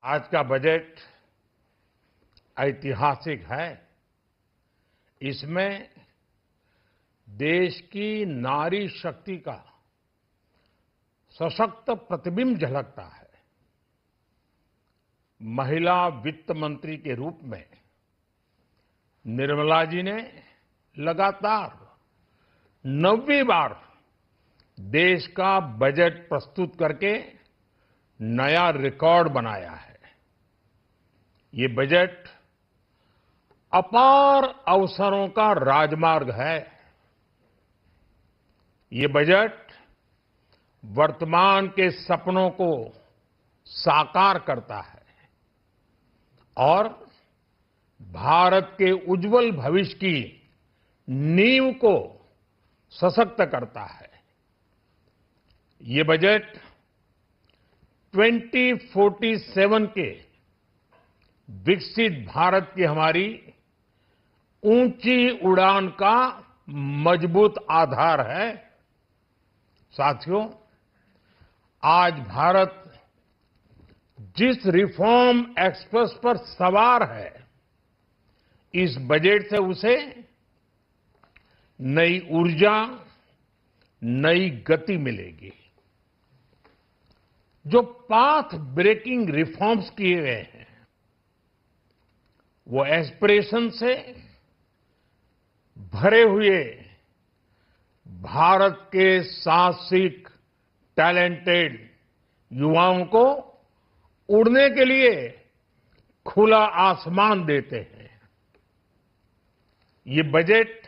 आज का बजट ऐतिहासिक है। इसमें देश की नारी शक्ति का सशक्त प्रतिबिंब झलकता है। महिला वित्त मंत्री के रूप में निर्मला जी ने लगातार 9वीं बार देश का बजट प्रस्तुत करके नया रिकॉर्ड बनाया है। ये बजट अपार अवसरों का राजमार्ग है। ये बजट वर्तमान के सपनों को साकार करता है और भारत के उज्जवल भविष्य की नींव को सशक्त करता है। ये बजट 2047 के विकसित भारत की हमारी ऊंची उड़ान का मजबूत आधार है। साथियों, आज भारत जिस रिफॉर्म एक्सप्रेस पर सवार है, इस बजट से उसे नई ऊर्जा, नई गति मिलेगी। जो पाथ ब्रेकिंग रिफॉर्म्स किए गए हैं, वो एस्पिरेशन से भरे हुए भारत के साहसिक, टैलेंटेड युवाओं को उड़ने के लिए खुला आसमान देते हैं। ये बजट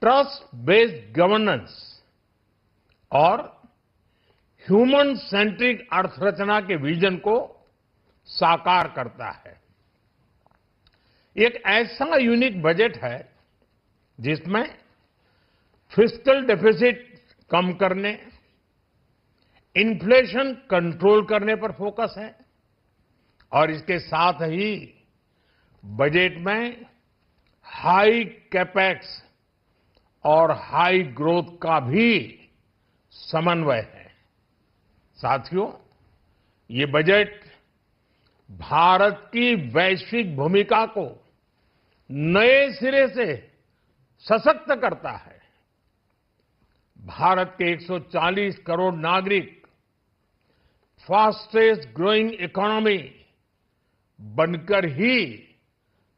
ट्रस्ट बेस्ड गवर्नेंस और ह्यूमन सेंट्रिक अर्थरचना के विजन को साकार करता है। एक ऐसा यूनिक बजट है जिसमें फिस्कल डेफिसिट कम करने, इन्फ्लेशन कंट्रोल करने पर फोकस है और इसके साथ ही बजट में हाई कैपेक्स और हाई ग्रोथ का भी समन्वय है। साथियों, ये बजट भारत की वैश्विक भूमिका को नए सिरे से सशक्त करता है। भारत के 140 करोड़ नागरिक फास्टेस्ट ग्रोइंग इकोनॉमी बनकर ही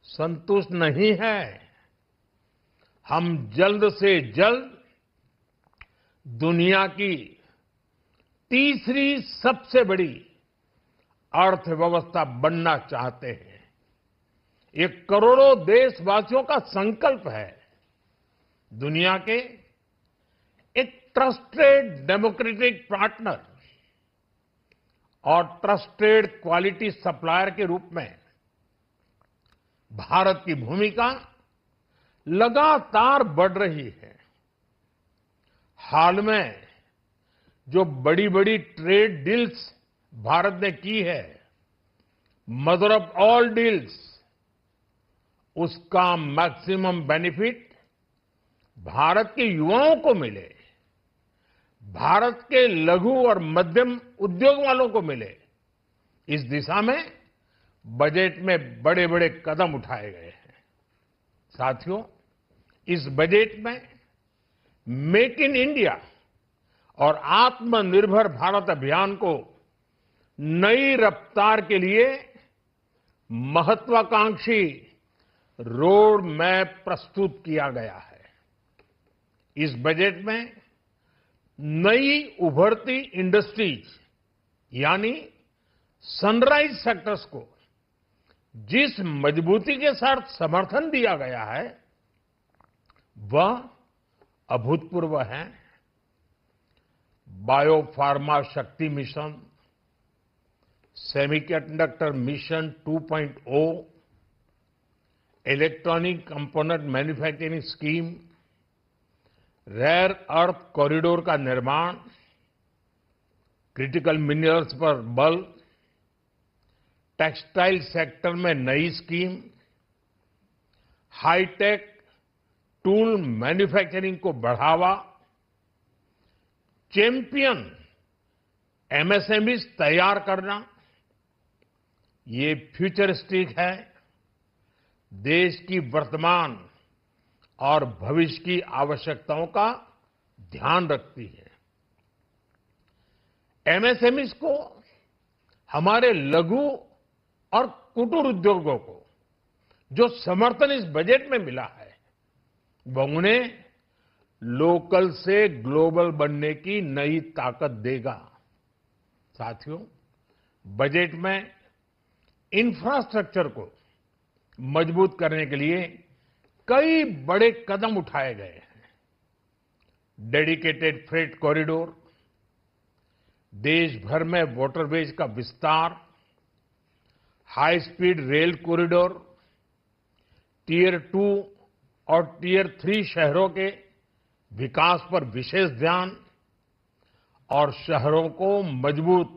संतुष्ट नहीं है। हम जल्द से जल्द दुनिया की तीसरी सबसे बड़ी अर्थव्यवस्था बनना चाहते हैं। ये करोड़ों देशवासियों का संकल्प है। दुनिया के एक ट्रस्टेड डेमोक्रेटिक पार्टनर और ट्रस्टेड क्वालिटी सप्लायर के रूप में भारत की भूमिका लगातार बढ़ रही है। हाल में जो बड़ी बड़ी ट्रेड डील्स भारत ने की है, मदर ऑफ ऑल डील्स, उसका मैक्सिमम बेनिफिट भारत के युवाओं को मिले, भारत के लघु और मध्यम उद्योग वालों को मिले। इस दिशा में बजट में बड़े बड़े कदम उठाए गए हैं। साथियों, इस बजट में मेक इन इंडिया और आत्मनिर्भर भारत अभियान को नई रफ्तार के लिए महत्वाकांक्षी रोड मैप प्रस्तुत किया गया है। इस बजट में नई उभरती इंडस्ट्रीज यानी सनराइज सेक्टर्स को जिस मजबूती के साथ समर्थन दिया गया है, वह अभूतपूर्व है। Biopharma Shakti mission, semiconductor mission 2.0, electronic component manufacturing scheme, rare earth corridor का निर्माण, क्रिटिकल मिनरल्स पर बल, टेक्सटाइल सेक्टर में नई स्कीम, हाईटेक टूल मैन्युफैक्चरिंग को बढ़ावा, चैंपियन एमएसएमईज तैयार करना, ये फ्यूचरिस्टिक है, देश की वर्तमान और भविष्य की आवश्यकताओं का ध्यान रखती है। एमएसएमईज को, हमारे लघु और कुटीर उद्योगों को जो समर्थन इस बजट में मिला है, वह उन्हें लोकल से ग्लोबल बनने की नई ताकत देगा। साथियों, बजट में इंफ्रास्ट्रक्चर को मजबूत करने के लिए कई बड़े कदम उठाए गए हैं। डेडिकेटेड फ्रेट कॉरिडोर, देश भर में वाटरवेज का विस्तार, high speed rail corridor, tier 2 और टियर 3 शहरों के विकास पर विशेष ध्यान और शहरों को मजबूत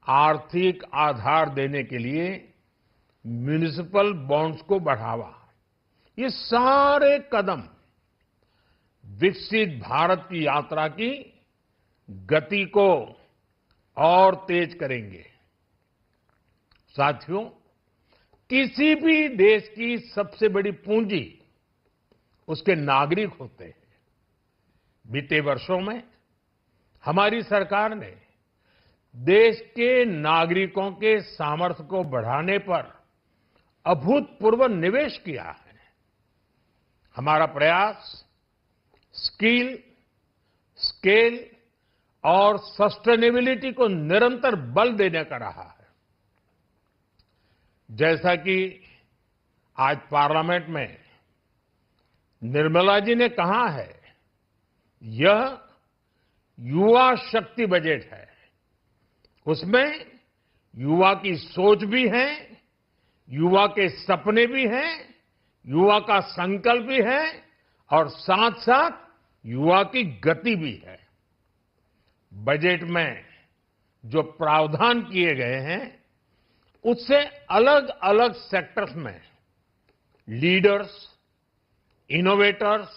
आर्थिक आधार देने के लिए म्युनिसिपल बॉन्ड्स को बढ़ावा। ये सारे कदम विकसित भारत की यात्रा की गति को और तेज करेंगे। साथियों, किसी भी देश की सबसे बड़ी पूंजी उसके नागरिक होते हैं। बीते वर्षों में हमारी सरकार ने देश के नागरिकों के सामर्थ्य को बढ़ाने पर अभूतपूर्व निवेश किया है। हमारा प्रयास स्किल, स्केल और सस्टेनेबिलिटी को निरंतर बल देने का रहा है। जैसा कि आज पार्लियामेंट में निर्मला जी ने कहा है, यह युवा शक्ति बजट है। उसमें युवा की सोच भी है, युवा के सपने भी हैं, युवा का संकल्प भी है और साथ साथ युवा की गति भी है। बजट में जो प्रावधान किए गए हैं, उससे अलग अलग सेक्टर्स में लीडर्स, इनोवेटर्स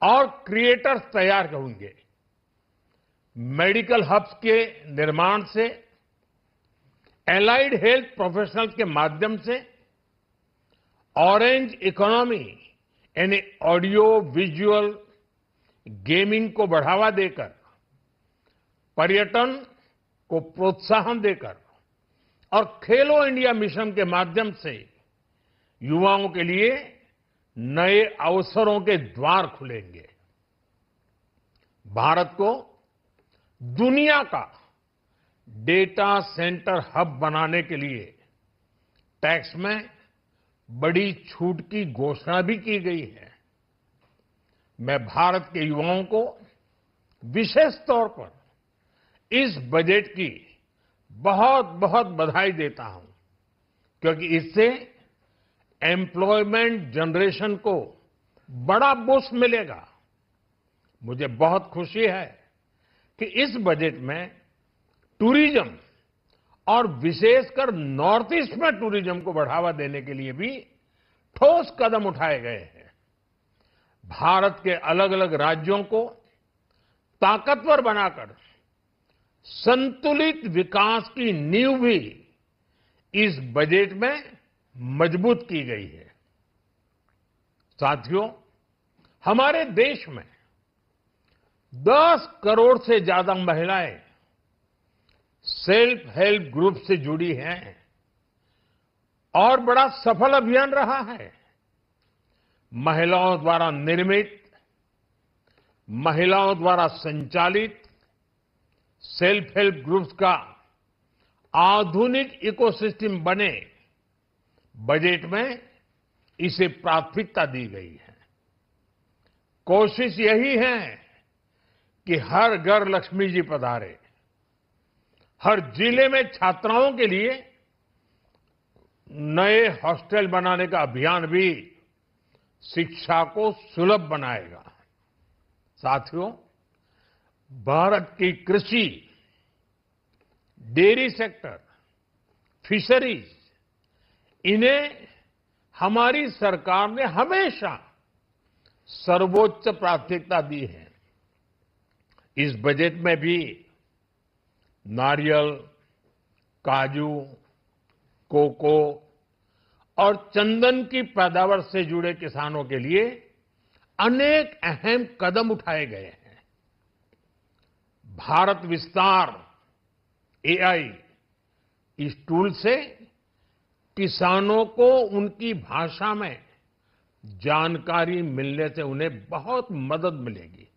और क्रिएटर्स तैयार होंगे। मेडिकल हब्स के निर्माण से, एलाइड हेल्थ प्रोफेशनल्स के माध्यम से, ऑरेंज इकोनॉमी यानी ऑडियो विजुअल गेमिंग को बढ़ावा देकर, पर्यटन को प्रोत्साहन देकर और खेलो इंडिया मिशन के माध्यम से युवाओं के लिए नए अवसरों के द्वार खुलेंगे। भारत को दुनिया का डेटा सेंटर हब बनाने के लिए टैक्स में बड़ी छूट की घोषणा भी की गई है। मैं भारत के युवाओं को विशेष तौर पर इस बजट की बहुत बहुत बधाई देता हूं, क्योंकि इससे एम्प्लॉयमेंट जनरेशन को बड़ा बूस्ट मिलेगा। मुझे बहुत खुशी है कि इस बजट में टूरिज्म और विशेषकर नॉर्थ ईस्ट में टूरिज्म को बढ़ावा देने के लिए भी ठोस कदम उठाए गए हैं। भारत के अलग अलग राज्यों को ताकतवर बनाकर संतुलित विकास की नींव भी इस बजट में मजबूत की गई है। साथियों, हमारे देश में 10 करोड़ से ज्यादा महिलाएं सेल्फ हेल्प ग्रुप से जुड़ी हैं और बड़ा सफल अभियान रहा है। महिलाओं द्वारा निर्मित, महिलाओं द्वारा संचालित सेल्फ हेल्प ग्रुप्स का आधुनिक इकोसिस्टम बने, बजट में इसे प्राथमिकता दी गई है। कोशिश यही है कि हर घर लक्ष्मी जी पधारे। हर जिले में छात्राओं के लिए नए हॉस्टल बनाने का अभियान भी शिक्षा को सुलभ बनाएगा। साथियों, भारत की कृषि, डेयरी सेक्टर, फिशरीज, इन्हें हमारी सरकार ने हमेशा सर्वोच्च प्राथमिकता दी है। इस बजट में भी नारियल, काजू, कोको और चंदन की पैदावार से जुड़े किसानों के लिए अनेक अहम कदम उठाए गए हैं। भारत विस्तार एआई इस टूल से किसानों को उनकी भाषा में जानकारी मिलने से उन्हें बहुत मदद मिलेगी।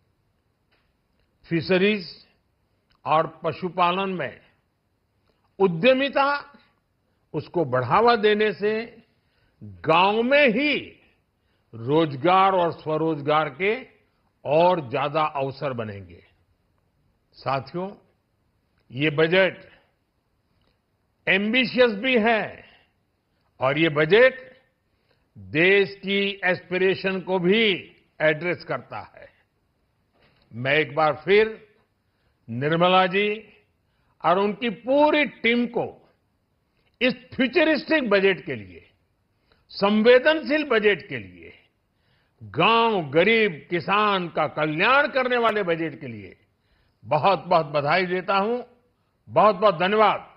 फिशरीज और पशुपालन में उद्यमिता उसको बढ़ावा देने से गांव में ही रोजगार और स्वरोजगार के और ज्यादा अवसर बनेंगे। साथियों, ये बजट एम्बिशियस भी है और ये बजट देश की एस्पिरेशन को भी एड्रेस करता है। मैं एक बार फिर निर्मला जी और उनकी पूरी टीम को इस फ्यूचरिस्टिक बजट के लिए, संवेदनशील बजट के लिए, गांव, गरीब, किसान का कल्याण करने वाले बजट के लिए बहुत बहुत बधाई देता हूं। बहुत बहुत धन्यवाद।